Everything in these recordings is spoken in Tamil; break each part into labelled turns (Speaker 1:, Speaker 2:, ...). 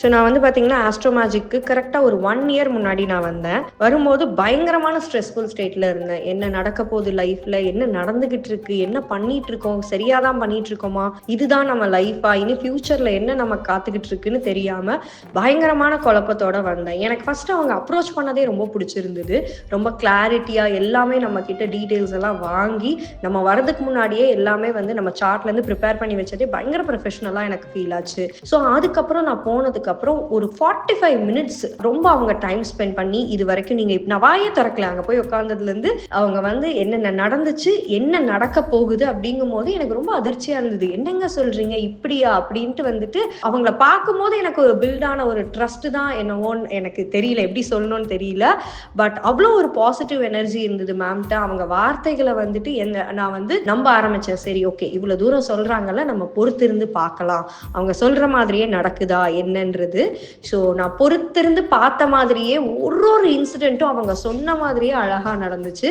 Speaker 1: ஸோ நான் வந்து பார்த்தீங்கன்னா, ஆஸ்ட்ரோ மேஜிக்கு கரெக்ட்டா ஒரு 1 இயர் முன்னாடி நான் வந்தேன். வரும்போது பயங்கரமான ஸ்ட்ரெஸ்ஃபுல் ஸ்டேட்ல இருந்தேன். என்ன நடக்க போகுது லைஃப்ல? என்ன நடந்துகிட்டு இருக்கு? என்ன பண்ணிட்டு இருக்கோம்? சரியா தான் பண்ணிட்டு இருக்கோமா? இதுதான் நம்ம லைஃபா? இனி ஃபியூச்சர்ல என்ன நமக்கு காத்துக்கிட்டு இருக்குன்னு தெரியாம, பயங்கரமான குழப்பத்தோட வந்தேன். எனக்கு ஃபர்ஸ்ட் அவங்க அப்ரோச் பண்ணதே ரொம்ப புடிச்சிருந்தது. ரொம்ப கிளாரிட்டியா எல்லாமே நம்ம கிட்ட டீட்டெயில்ஸ் எல்லாம் வாங்கி, நம்ம வரதுக்கு முன்னாடியே எல்லாமே வந்து நம்ம சார்ட்லேருந்து ப்ரிப்பேர் பண்ணி வச்சதே பயங்கர ப்ரொஃபஷனலா எனக்கு ஃபீல் ஆச்சு. ஸோ அதுக்கப்புறம் நான் போனதுக்கு அப்புறம் ஒரு 45 மினிட்ஸ் ரொம்ப அவங்க டைம் ஸ்பெண்ட் பண்ணி இது வரைக்கும் நீங்க நான் வாயே திறக்கல. அங்க போய் உட்கார்ந்ததுல இருந்து அவங்க வந்து என்னென்ன நடந்துச்சு, என்ன நடக்க போகுது அப்படிங்கும் போது எனக்கு ரொம்ப அதிர்ச்சியா இருந்தது. என்னங்க சொல்றீங்க இப்படியா அப்படின்ட்டு வந்துட்டு அவங்கள பார்க்கும்போது எனக்கு ஒரு பில்டான ஒரு ட்ரஸ்ட் தான் என்னவோன்னு எனக்கு தெரியல, எப்படி சொல்லணும்னு தெரியல. பட் அவ்வளோ ஒரு பாசிட்டிவ் எனர்ஜி இருந்தது மேம்கிட்ட. அவங்க வார்த்தைகளை வந்துட்டு நான் வந்து நம்ப ஆரம்பிச்சேன். சரி ஓகே, இவ்வளவு தூரம் சொல்றாங்கல்ல, நம்ம பொறுத்திருந்து பார்க்கலாம், அவங்க சொல்ற மாதிரியே நடக்குதா என்னன்னு. ஸோ நான் பொறுத்திருந்து பார்த்த மாதிரியே ஒரு இன்சிடென்ட்டும் அவங்க சொன்ன மாதிரியே அழகா நடந்துச்சு.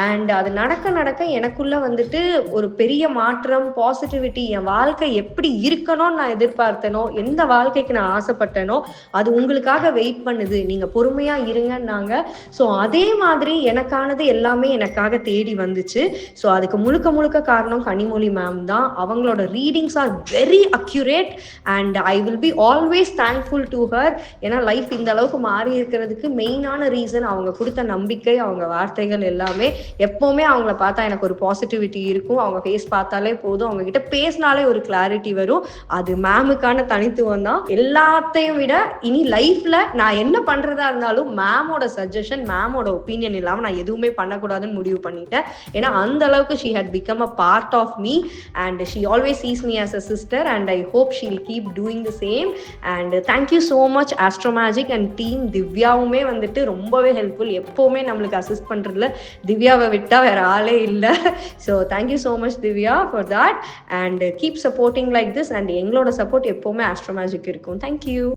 Speaker 1: அண்ட் அது நடக்க நடக்க எனக்குள்ள வந்துட்டு ஒரு பெரிய மாற்றம், பாசிட்டிவிட்டி, என் வாழ்க்கை எப்படி இருக்கணும்னு நான் எதிர்பார்த்தனோ, எந்த வாழ்க்கைக்கு நான் ஆசைப்பட்டனோ அது உங்களுக்காக வெயிட் பண்ணுது, நீங்க பொறுமையா இருங்கன்னாங்க. ஸோ அதே மாதிரி எனக்கானது எல்லாமே எனக்காக தேடி வந்துச்சு. ஸோ அதுக்கு முழுக்க முழுக்க காரணம் கனிமொழி மேம் தான். அவங்களோட readings are very accurate and I will be always thankful to her. ஏன்னா லைஃப் இந்த அளவுக்கு மாறி இருக்கிறதுக்கு மெயினான ரீசன் அவங்க கொடுத்த நம்பிக்கை, அவங்க வார்த்தைகள் எல்லாமே. எப்பவுமே அவங்கள பார்த்தா எனக்கு ஒரு பாசிட்டிவிட்டி இருக்கும். அவங்க ஃபேஸ் பார்த்தாலே போதும், அவங்க கிட்ட பேசினாலே ஒரு கிளாரிட்டி வரும். அது மேமுக்கான தனித்துவம் தான். எல்லாத்தையும் விட இனி லைஃப்ல நான் என்ன பண்றதா இருந்தாலும் மேமோட சஜஷன், மேமோட ஒப்பீனியன் இல்லாம நான் எதுவுமே பண்ணக்கூடாதுன்னு முடிவு பண்ணிட்டேன். ஏன்னா அந்த அளவுக்கு she had become a part of me and she always sees me as a sister and I hope she'll keep doing the same. And thank you so much Astro Magic and team. திவ்யாவுமே வந்துட்டு ரொம்பவே ஹெல்ப்ஃபுல். எப்பவுமே நம்மளுக்கு அசிஸ்ட் பண்றதுல திவ்யாவை விட்டா வேற ஆளே இல்லை. So thank you so much Divya for that and keep supporting like this. And எங்களோட சப்போர்ட் எப்பவுமே ஆஸ்ட்ரோ மேஜிக் இருக்கும். தேங்க்யூ.